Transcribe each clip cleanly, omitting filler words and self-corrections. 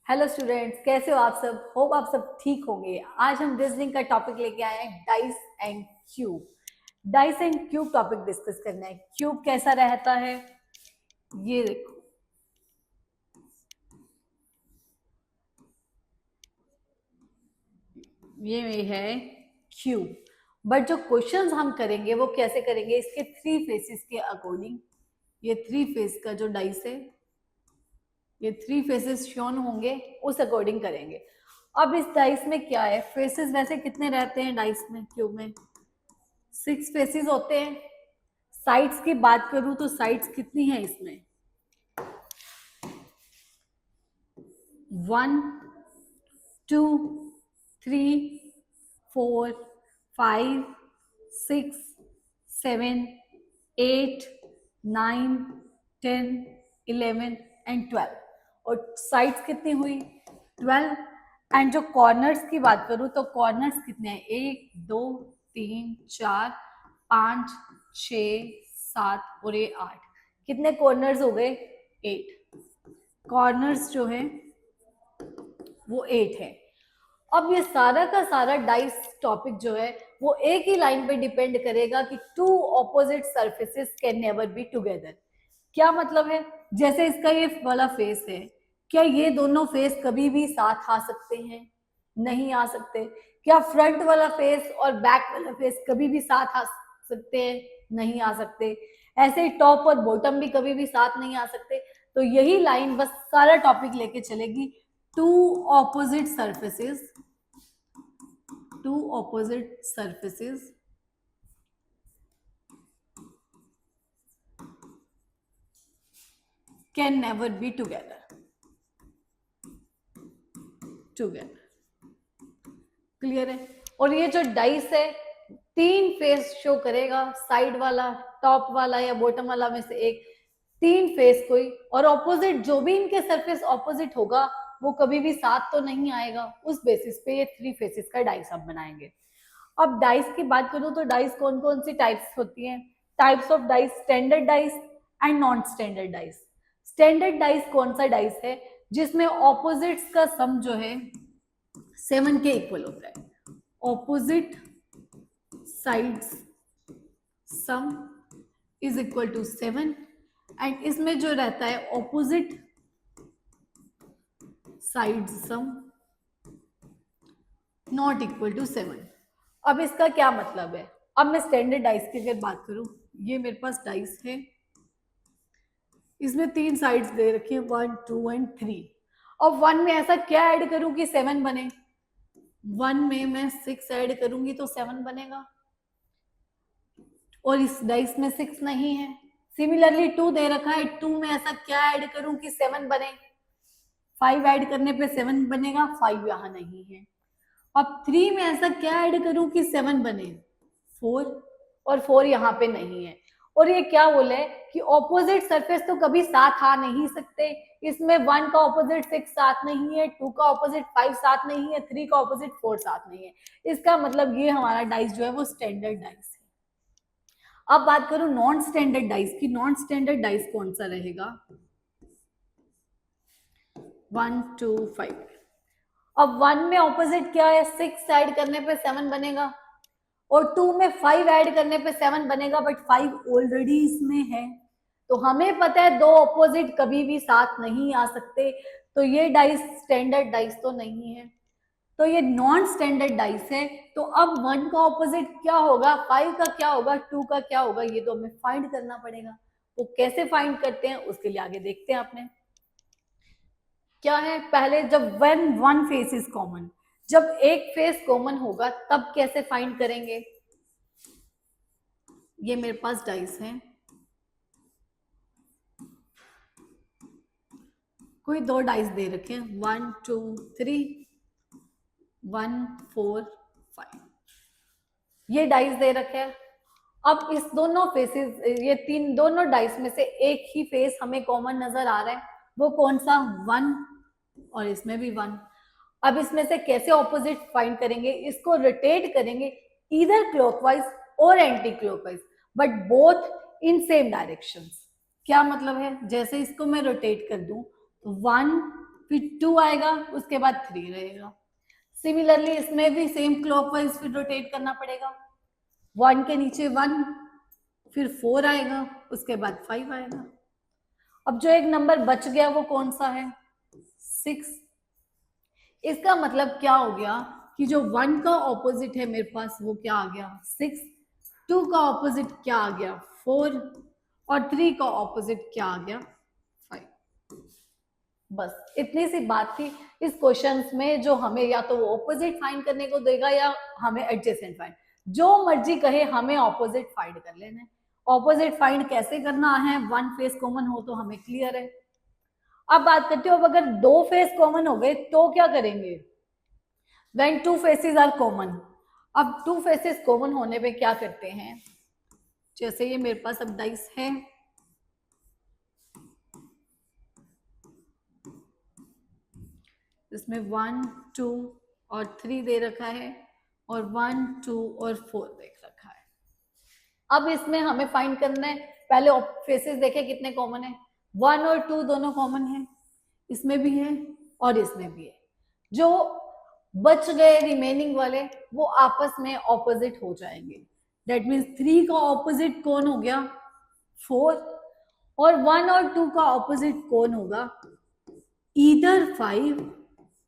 Hello students, कैसे हो आप सब। होप आप सब ठीक होंगे। आज हम रीजनिंग का टॉपिक लेके आए हैं, dice and cube. Dice and cube topic discuss करना है। क्यूब कैसा रहता है, ये देखो, ये है क्यूब। बट जो क्वेश्चंस हम करेंगे वो कैसे करेंगे, इसके थ्री फेसेस के अकॉर्डिंग। ये थ्री फेस का जो डाइस है, ये थ्री फेसेस शोन होंगे, उस अकॉर्डिंग करेंगे। अब इस डाइस में क्या है, फेसेस वैसे कितने रहते हैं डाइस में, क्यूब में 6 फेसेस होते हैं। साइड्स की बात करूं तो साइड्स कितनी है इसमें, 1 2 3 4 5 6 7 8 9 10 11 एंड 12। और साइड्स कितनी हुई, 12। एंड जो कॉर्नर्स की बात करूं तो कॉर्नर्स कितने हैं, 1 2 3 4 5 6 7 और ये 8। कितने कॉर्नर्स हो गए, 8। कॉर्नर्स जो है वो 8 है। अब ये सारा का सारा डाइस टॉपिक जो है वो एक ही लाइन पे डिपेंड करेगा कि two opposite surfaces can never be together. क्या मतलब है, जैसे इसका ये वाला फेस है, क्या ये दोनों फेस कभी भी साथ आ सकते हैं, नहीं आ सकते। क्या फ्रंट वाला फेस और बैक वाला फेस कभी भी साथ आ सकते हैं, नहीं आ सकते। ऐसे ही टॉप और बॉटम भी कभी भी साथ नहीं आ सकते। तो यही लाइन बस सारा टॉपिक लेके चलेगी, two opposite surfaces, two opposite surfaces can never be together. Clear है। और ये जो डाइस है 3 फेस शो करेगा, साइड वाला, टॉप वाला या बॉटम वाला में से एक, 3 फेस कोई, और ऑपोजिट जो भी इनके सरफेस ऑपोजिट होगा वो कभी भी साथ तो नहीं आएगा। उस बेसिस पे ये 3 फेसेस का डाइस हम बनाएंगे। अब डाइस की बात करूं तो डाइस कौन कौन सी टाइप्स होती हैं, types of dice, standard dice and non standard dice. Standard dice कौन सा डाइस है, जिसमें ऑपोजिट्स का सम जो है 7 के इक्वल होता है। Opposite sides sum is equal to 7। And इसमें जो रहता है opposite side sum not equal to 7। अब इसका क्या मतलब है, अब मैं स्टैंडर्ड डाइस की अगर बात करूं, ये मेरे पास डाइस है, इसमें 3 साइड्स दे रखी है, 1 2 एंड 3। अब 1 में ऐसा क्या ऐड करूं कि 7 बने, 1 में मैं 6 ऐड करूंगी तो 7 बनेगा, और इस डाइस में 6 नहीं है। सिमिलरली 2 दे रखा है, 2 में ऐसा क्या ऐड करूं कि 7 बने, 5 ऐड करने पे 7 बनेगा, 5 यहां नहीं है। अब 3 में ऐसा क्या ऐड करूं कि 7 बने, 4, और 4 यहाँ पे नहीं है। और ये क्या बोले कि ऑपोजिट सरफेस तो कभी साथ आ नहीं सकते। इसमें 1 का ऑपोजिट 6 साथ नहीं है, 2 का ऑपोजिट 5 साथ नहीं है, 3 का ऑपोजिट 4 साथ नहीं है। इसका मतलब ये हमारा डाइस जो है वो स्टैंडर्ड डाइस है। अब बात करूं नॉन स्टैंडर्ड डाइस की। नॉन स्टैंडर्ड डाइस कौन सा रहेगा, 1 2 5। अब 1 में ऑपोजिट क्या है, 6 ऐड करने पे 7 बनेगा, और 2 में 5 ऐड करने पे 7 बनेगा, बट 5 ऑलरेडी इसमें है। तो हमें पता है दो ऑपोजिट कभी भी साथ नहीं आ सकते, तो ये डाइस स्टैंडर्ड डाइस तो नहीं है, तो ये नॉन स्टैंडर्ड डाइस है। तो अब 1 का ऑपोजिट क्या होगा, 5 का क्या होगा, 2 का क्या होगा, ये तो हमें फाइंड करना पड़ेगा। वो कैसे फाइंड करते हैं उसके लिए आगे देखते हैं। आपने क्या है, पहले जब when one face is common, जब एक फेस कॉमन होगा तब कैसे फाइंड करेंगे। ये मेरे पास डाइस है, कोई 2 डाइस दे रखे हैं, 1 2 3, 1 4 5, ये डाइस दे रखे हैं। अब इस दोनों फेसेस, ये दोनों डाइस में से एक ही फेस हमें कॉमन नजर आ रहा है, वो कौन सा, 1, और इसमें भी 1। अब इसमें से कैसे ऑपोजिट फाइंड करेंगे, इसको रोटेट करेंगे इधर क्लॉकवाइज और anti clockwise, but both in same directions. क्या मतलब है, जैसे इसको मैं रोटेट कर दूं तो 1 फिर 2 आएगा, उसके बाद 3 रहेगा। सिमिलरली इसमें भी सेम क्लॉकवाइज फिर रोटेट करना पड़ेगा। 1 के नीचे 1, फिर 4 आएगा, उसके बाद 5 आएगा। अब जो एक नंबर बच गया वो कौन सा है? 6। इसका मतलब क्या हो गया कि जो 1 का ऑपोजिट है मेरे पास वो क्या आ गया? 6। 2 का ऑपोजिट क्या आ गया? 4। और 3 का ऑपोजिट क्या आ गया? 5। बस इतनी सी बात थी इस क्वेश्चंस में, जो हमें या तो वो ऑपोजिट फाइंड करने को देगा या हमें एडजेसेंट फाइंड, जो मर्जी कहे, हमें ऑपोजिट फाइंड कर लेना है। ऑपोजिट फाइंड कैसे करना है? 1 फेस कॉमन हो तो हमें क्लियर है। अब बात करते हो अब अगर 2 फेस कॉमन हो गए तो क्या करेंगे? When 2 faces are common, अब 2 फेसेस कॉमन होने पे क्या करते हैं? जैसे ये मेरे पास अब डाइस है, इसमें 1 2 और 3 दे रखा है और 1 2 और 4 दे रखा है। अब इसमें हमें फाइंड करना है, पहले फेसेस देखे कितने कॉमन है। 1 और 2 दोनों कॉमन है, इसमें भी है और इसमें भी है। जो बच गए रिमेनिंग वाले वो आपस में ऑपोजिट हो जाएंगे। दैट मीन्स 3 का ऑपोजिट कौन हो गया? 4। और 1 और 2 का ऑपोजिट कौन होगा? ईदर 5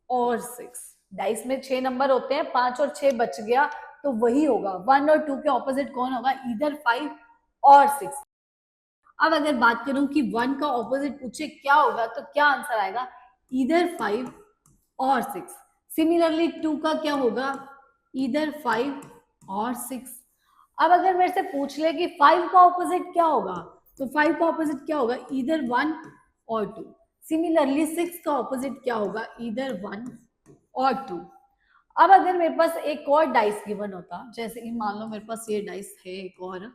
और 6। डाइस में 6 नंबर होते हैं, 5 और 6 बच गया तो वही होगा। 1 और 2 के ऑपोजिट कौन होगा? ईदर 5 और 6। अब अगर बात करूं कि 1 का ऑपोजिट पूछे क्या होगा तो क्या आंसर आएगा? ईदर 5 और 6। सिमिलरली 2 का क्या होगा? ईदर 5 और 6। अब अगर मेरे से पूछ ले कि 5 का ऑपोजिट क्या होगा तो 5 का ऑपोजिट क्या होगा? ईदर 1 और 2। सिमिलरली 6 का ऑपोजिट क्या होगा? ईदर 1 और 2। अब अगर मेरे पास एक और डाइस गिवन होता, जैसे कि मान लो मेरे पास ये डाइस है एक और,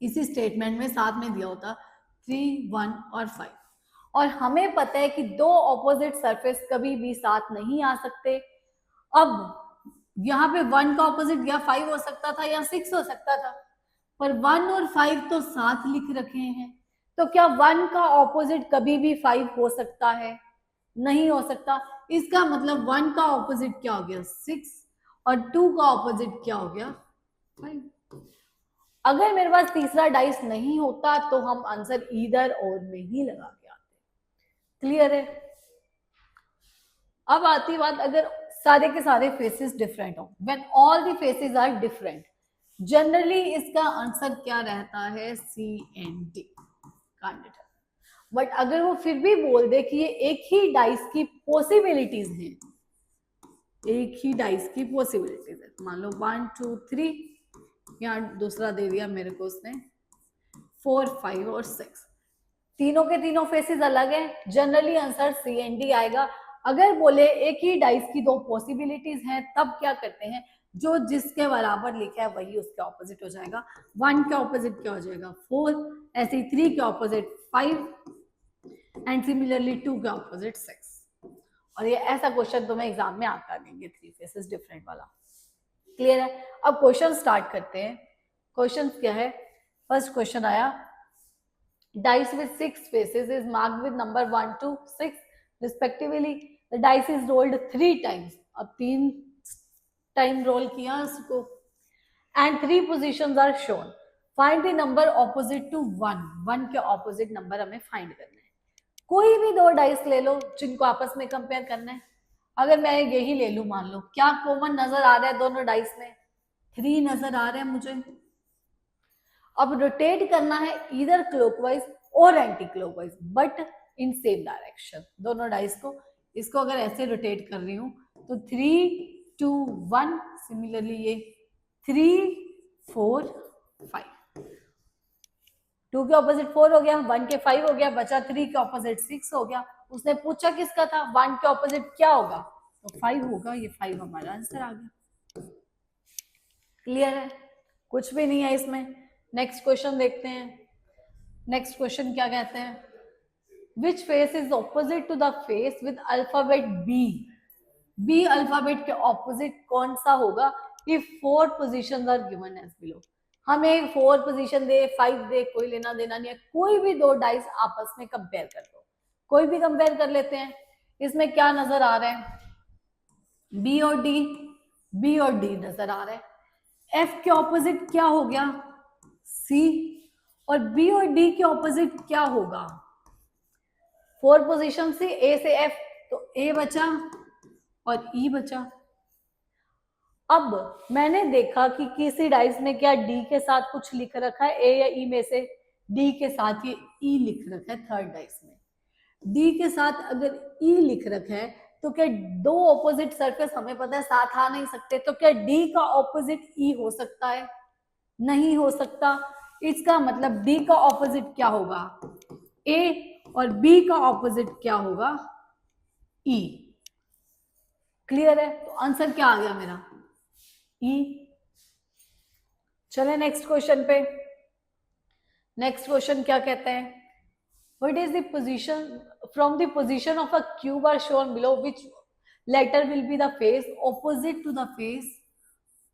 इसी स्टेटमेंट में साथ में दिया होता 3 1 और 5, और हमें पता है कि दो ऑपोजिट सरफेस कभी भी साथ नहीं आ सकते। अब यहाँ पे 1 का ऑपोजिट या 5 हो सकता था या 6 हो सकता था, पर 1 और 5 तो साथ लिख रखे हैं, तो क्या 1 का ऑपोजिट कभी भी 5 हो सकता है? नहीं हो सकता। इसका मतलब 1 का ऑपोजिट क्या हो गया? 6 और 2 का ऑपोजिट क्या हो गया? 5। अगर मेरे पास तीसरा डाइस नहीं होता तो हम आंसर ईदर और में ही लगा के आते। क्लियर है? अब आती बात, अगर सारे के सारे फेसेस डिफरेंट हो, when all the faces are different, generally इसका आंसर क्या रहता है? C and D, candidate. But अगर वो फिर भी बोल दे कि ये एक ही डाइस की पॉसिबिलिटीज हैं, एक ही डाइस की पॉसिबिलिटीज है, मान लो 1 2 3, यहाँ दूसरा दे दिया मेरे को उसने 4 5 और 6, तीनों के तीनों फेसेस अलग है, generally answer C and D आएगा। अगर बोले एक ही डाइस की दो पॉसिबिलिटीज हैं तब क्या करते हैं? जो जिसके बराबर लिखा है वही उसके ऑपोजिट हो जाएगा। 1 के ऑपोजिट क्या हो जाएगा? 4, ऐसे 3 के ऑपोजिट 5 एंड सिमिलरली 2 के ऑपोजिट 6। और ये ऐसा क्वेश्चन तुम्हें एग्जाम में आता देंगे, 3 फेसेस डिफरेंट वाला। क्लियर है? अब क्वेश्चन स्टार्ट करते हैं। क्वेश्चन क्या है? फर्स्ट क्वेश्चन आया, dice with 6 faces is marked with number 1 to 6 respectively. The dice is rolled 3 times. अब 3 टाइम रोल किया इसको, and 3 positions are shown. Find the number opposite to 1. 1 के ऑपोजिट नंबर हमें फाइंड करना है। कोई भी दो डाइस ले लो जिनको आपस में कंपेयर करना है। अगर मैं यही ले लू, मान लो, क्या कॉमन नजर आ रहा है दोनों डाइस में? 3 नजर आ रहा है मुझे। अब रोटेट करना है इधर क्लॉकवाइज और anti clockwise, but in same direction. दोनों डाइस को, इसको अगर ऐसे रोटेट कर रही हूं तो 3 2 1, सिमिलरली ये 3 4 5। 2 के ऑपोजिट 4 हो गया, 1 के 5 हो गया, बचा 3 के ऑपोजिट 6 हो गया। उसने पूछा किसका था? 1 के ऑपोजिट क्या होगा? तो 5 होगा। ये 5 हमारा आंसर आ गया। क्लियर है? कुछ भी नहीं है इसमें। नेक्स्ट क्वेश्चन देखते हैं। नेक्स्ट क्वेश्चन क्या कहते हैं? Which face is opposite to the face with alphabet B? B alphabet के ऑपोजिट कौन सा होगा? If 4 positions are given as below. हमें 4 पोजीशन दे 5 दे, कोई लेना देना नहीं है। कोई भी दो डाइस आपस में कंपेयर कर दो, कोई भी कंपेयर कर लेते हैं। इसमें क्या नजर आ रहा है? बी और डी, बी और डी नजर आ रहा है। एफ के ऑपोजिट क्या हो गया? सी। और बी और डी के ऑपोजिट क्या होगा? 4 पोजीशन से ए से एफ, तो ए बचा और ई बचा। अब मैंने देखा कि किसी डाइस में क्या डी के साथ कुछ लिख रखा है, ए या ई में से डी के साथ ये ई लिख रखा है। थर्ड डाइस में डी के साथ अगर ई लिख रखा है तो क्या दो ऑपोजिट सरफेस हमें पता है साथ आ नहीं सकते, तो क्या डी का ऑपोजिट ई हो सकता है? नहीं हो सकता। इसका मतलब डी का ऑपोजिट क्या होगा? ए, और बी का ऑपोजिट क्या होगा? ई। क्लियर है? तो आंसर क्या आ गया मेरा? ई। चले नेक्स्ट क्वेश्चन पे। नेक्स्ट क्वेश्चन क्या कहते हैं? What is the position from the position of a cube are shown below, which letter will be the face opposite to the face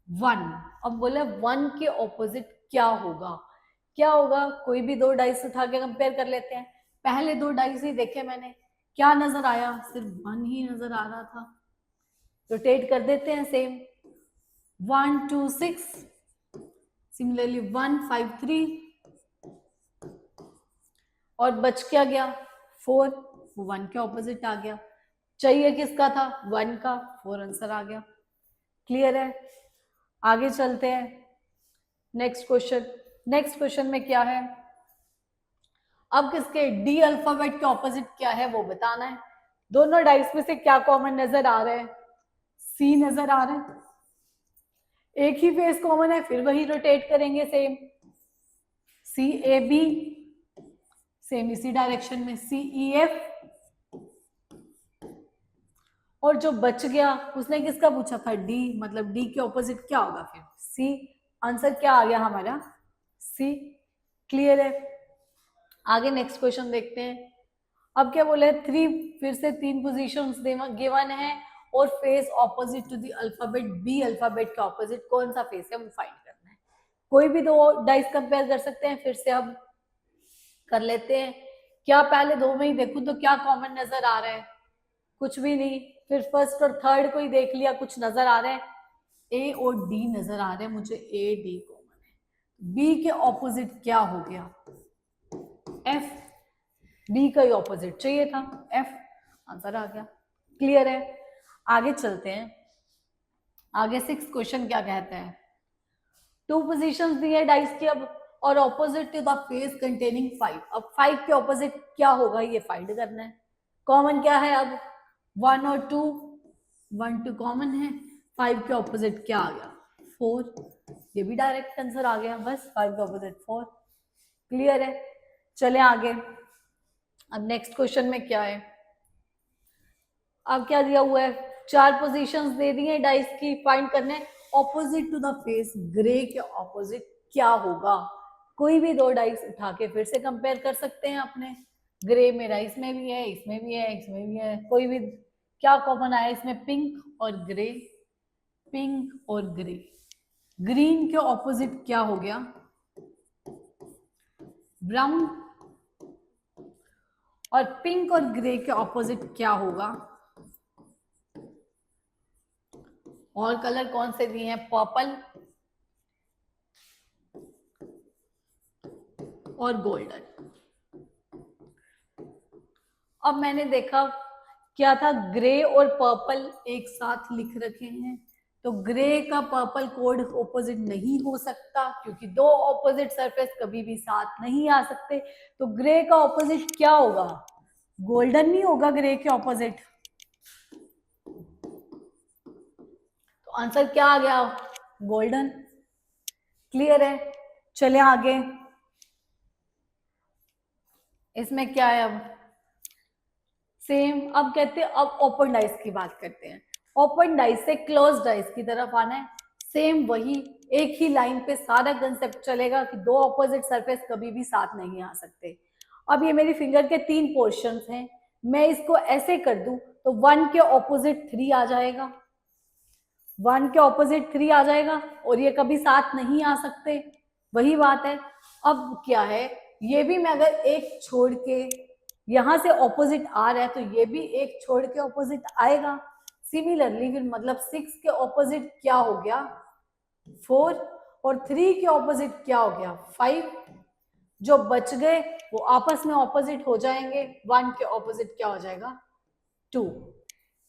1? अब बोले 1 के ऑपोजिट क्या होगा? क्या होगा? कोई भी दो डाइस उठा के कंपेयर कर लेते हैं। पहले दो डाइस ही देखे मैंने, क्या नजर आया? सिर्फ 1 ही नजर आ रहा था। रोटेट कर देते हैं सेम, 1 2 6, सिमिलरली 1 5 3, और बच क्या गया? 4, वो 1 के ऑपोजिट आ गया। चाहिए किसका था? 1 का, 4 आंसर आ गया। क्लियर है? आगे चलते हैं नेक्स्ट क्वेश्चन। नेक्स्ट क्वेश्चन में क्या है? अब किसके डी अल्फाबेट के ऑपोजिट क्या है वो बताना है। दोनों डाइस में से क्या कॉमन नजर आ रहा है? सी नजर आ रहा है। एक ही फेस कॉमन है, फिर वही रोटेट करेंगे same, C A B, same इसी डायरेक्शन में सी ई एफ। और जो बच गया उसने किसका पूछा था? डी, मतलब डी के ऑपोजिट क्या होगा फिर? सी। आंसर क्या आ गया हमारा? सी। क्लियर है? आगे नेक्स्ट क्वेश्चन देखते हैं। अब क्या बोले? 3, फिर से 3 पोजीशंस गिवन है और face opposite to the alphabet B. Alphabet के ऑपोजिट कौन सा फेस है वो फाइंड करना है। कोई भी दो डाइस कंपेयर कर सकते हैं, फिर से अब कर लेते हैं। क्या पहले दो में ही देखूं तो क्या कॉमन नजर आ रहा है? कुछ भी नहीं। फिर फर्स्ट और थर्ड को ही देख लिया, कुछ नजर आ रहा है? ए और डी नजर आ रहे हैं मुझे, ए डी कॉमन है। बी के ऑपोजिट क्या हो गया? एफ। बी का ही ऑपोजिट चाहिए था, एफ। आंसर आ गया। क्लियर है? आगे चलते हैं। आगे 6 क्वेश्चन क्या कहते हैं? 2 पोजीशंस दी है डाइस की अब, और opposite to the face containing 5। अब 5 के ऑपोजिट क्या होगा ये फाइंड करना है। कॉमन क्या है अब? 1 और 2, 1 2 कॉमन है। 5 के ऑपोजिट क्या आ गया? 4। ये भी डायरेक्ट आंसर आ गया, बस 5 के ऑपोजिट 4। क्लियर है? चले आगे। अब नेक्स्ट क्वेश्चन में क्या है? अब क्या दिया हुआ है? 4 पोजीशंस दे दी है डाइस की, फाइंड करने opposite to the face grey के ऑपोजिट क्या होगा। कोई भी दो डाइस उठा के फिर से कंपेयर कर सकते हैं अपने। ग्रे मेरा इसमें भी है, इसमें भी है, इसमें भी है। कोई भी क्या कॉमन आया इसमें? पिंक और ग्रे, पिंक और ग्रे। ग्रीन के ऑपोजिट क्या हो गया? ब्राउन। और पिंक और ग्रे के ऑपोजिट क्या होगा? और कलर कौन से दिए हैं? पर्पल और गोल्डन। अब मैंने देखा क्या था, ग्रे और पर्पल एक साथ लिख रखे हैं, तो ग्रे का पर्पल कोड ऑपोजिट नहीं हो सकता, क्योंकि दो ऑपोजिट सरफेस कभी भी साथ नहीं आ सकते। तो ग्रे का ऑपोजिट क्या होगा? गोल्डन नहीं होगा ग्रे के ऑपोजिट। तो आंसर क्या आ गया? गोल्डन। क्लियर है? चले आगे। इसमें क्या है अब? सेम। अब कहते हैं अब ओपन डाइस की बात करते हैं। ओपन डाइस से क्लोज डाइस की तरफ आना है। सेम वही एक ही लाइन पे सारा कंसेप्ट चलेगा कि दो ऑपोजिट सरफेस कभी भी साथ नहीं आ सकते। अब ये मेरी फिंगर के 3 पोर्शंस हैं, मैं इसको ऐसे कर दूं तो 1 के ऑपोजिट 3 आ जाएगा, 1 के ऑपोजिट 3 आ जाएगा, और ये कभी साथ नहीं आ सकते। वही बात है। अब क्या है, ये भी मैं अगर एक छोड़ के यहां से ऑपोजिट आ रहा है तो ये भी एक छोड़ के ऑपोजिट आएगा। सिमिलरली फिर मतलब 6 के ऑपोजिट क्या हो गया 4 और 3 के ऑपोजिट क्या हो गया 5। जो बच गए वो आपस में ऑपोजिट हो जाएंगे। 1 के ऑपोजिट क्या हो जाएगा 2।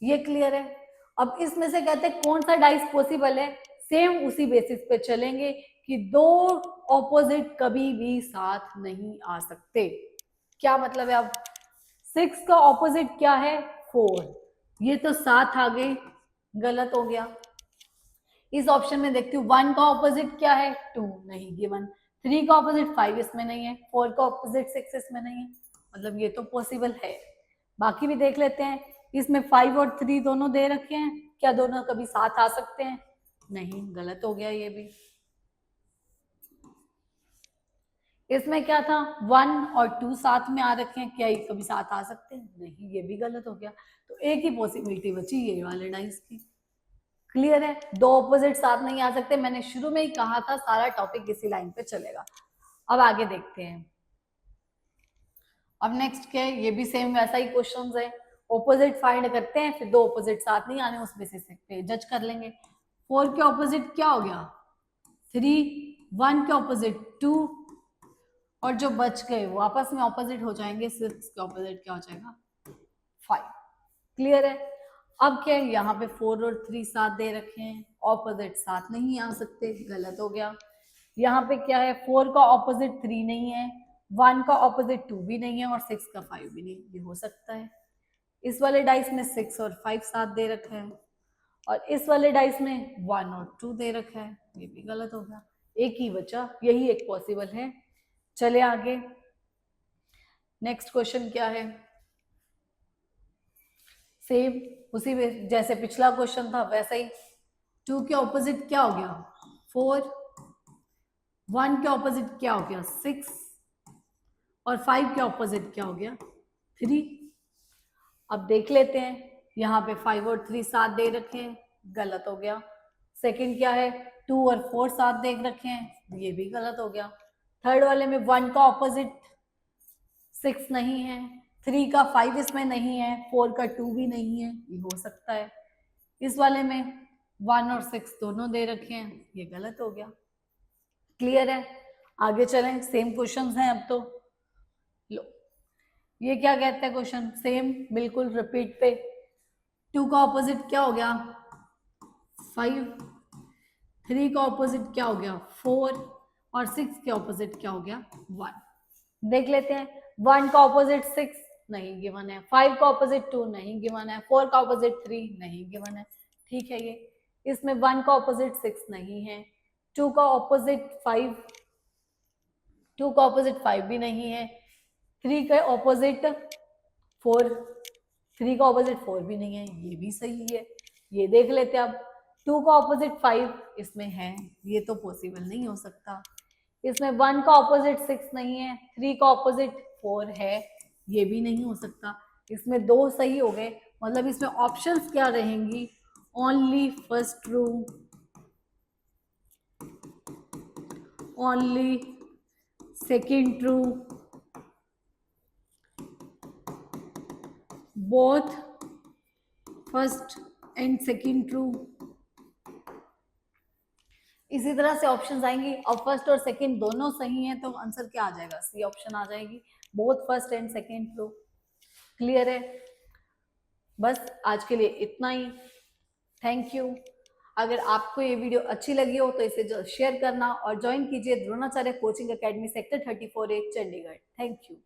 ये क्लियर है। अब इसमें से कहते हैं कौन सा डाइस पॉसिबल है। सेम उसी बेसिस पे चलेंगे कि दो ऑपोजिट कभी भी साथ नहीं आ सकते। क्या मतलब है। अब 6 का ऑपोजिट क्या है 4, ये तो साथ आ गए, गलत हो गया। इस ऑप्शन में देखती हूँ 1 का ऑपोजिट क्या है 2, नहीं गिवन। 3 का ऑपोजिट 5 इसमें नहीं है। 4 का ऑपोजिट 6 इसमें नहीं है, मतलब ये तो पॉसिबल है। बाकी भी देख लेते हैं। इसमें 5 और 3 दोनों दे रखे हैं, क्या दोनों कभी साथ आ सकते हैं, नहीं, गलत हो गया ये भी। इसमें क्या था 1 और 2 साथ में आ रखे हैं, क्या ये कभी साथ आ सकते हैं, नहीं, ये भी गलत हो गया। तो एक ही पॉसिबिलिटी बची ये वाले डाइस की। क्लियर है। दो ऑपोजिट साथ नहीं आ सकते, मैंने शुरू में ही कहा था सारा टॉपिक इसी लाइन पे चलेगा। अब आगे देखते हैं। अब नेक्स्ट क्या है, ये भी सेम वैसा ही क्वेश्चन है। ऑपोजिट फाइंड करते हैं, फिर दो ऑपोजिट साथ नहीं आने, उस बेसिस पे जज कर लेंगे। 4 के ऑपोजिट क्या हो गया 3, 1 के ऑपोजिट 2 और जो बच गए वो आपस में ऑपोजिट हो जाएंगे। 6 के ऑपोजिट क्या हो जाएगा 5। क्लियर है। अब क्या है, यहाँ पे 4 और 3 साथ दे रखे हैं, ऑपोजिट साथ नहीं आ सकते, गलत हो गया। यहाँ पे क्या है 4 का ऑपोजिट 3 नहीं है, 1 का ऑपोजिट 2 भी नहीं है और 6 का 5 भी नहीं, ये हो सकता है। इस वाले डाइस में 6 और 5 साथ दे रखा है और इस वाले डाइस में 1 और 2 दे रखा है, ये भी गलत हो गया। एक ही बचा, यही एक पॉसिबल है। चले आगे। नेक्स्ट क्वेश्चन क्या है, सेम उसी में जैसे पिछला क्वेश्चन था वैसा ही। 2 के ऑपोजिट क्या हो गया 4, 1 के ऑपोजिट क्या हो गया 6 और 5 के ऑपोजिट क्या हो गया 3। अब देख लेते हैं, यहाँ पे 5 और 3 साथ दे रखे हैं, गलत हो गया। सेकंड क्या है 2 और 4 साथ दे रखे हैं, ये भी गलत हो गया। थर्ड वाले में 1 का ऑपोजिट 6 नहीं है, 3 का 5 इसमें नहीं है, 4 का 2 भी नहीं है, ये हो सकता है। इस वाले में 1 और 6 दोनों दे रखे हैं, ये गलत हो गया। क्लियर है। आगे चलें, सेम क्वेश्चंस हैं अब तो। लो, ये क्या कहता है क्वेश्चन, सेम बिल्कुल रिपीट पे। 2 का ऑपोजिट क्या हो गया 5, 3 का ऑपोजिट क्या हो गया 4 और 6 के ऑपोजिट क्या हो गया 1। देख लेते हैं। 1 का ऑपोजिट 6 नहीं गिवन है, 5 का ऑपोजिट 2 नहीं गिवन है, 4 का ऑपोजिट 3 नहीं गिवन है, ठीक है। ये इसमें 1 का ऑपोजिट 6 नहीं है, 2 का ऑपोजिट 5, 2 का ऑपोजिट 5 भी नहीं है, 3 का ऑपोजिट 4, 3 का ऑपोजिट 4 भी नहीं है, ये भी सही है। ये देख लेते हैं अब। 2 का ऑपोजिट 5 इसमें है, ये तो पॉसिबल नहीं हो सकता। इसमें 1 का ऑपोजिट 6 नहीं है, 3 का ऑपोजिट 4 है, ये भी नहीं हो सकता। इसमें दो सही हो गए, मतलब इसमें ऑप्शंस क्या रहेंगी, only first true, only second true, both first and second true. इसी तरह से ऑप्शंस आएंगी और फर्स्ट और सेकंड दोनों सही हैं तो आंसर क्या आ जाएगा, सी ऑप्शन आ जाएगी, both first and second true. Clear है। बस आज के लिए इतना ही। Thank you. अगर आपको ये वीडियो अच्छी लगी हो तो इसे शेयर करना और ज्वाइन कीजिए Dronacharya coaching academy sector 34A Chandigarh. Thank you.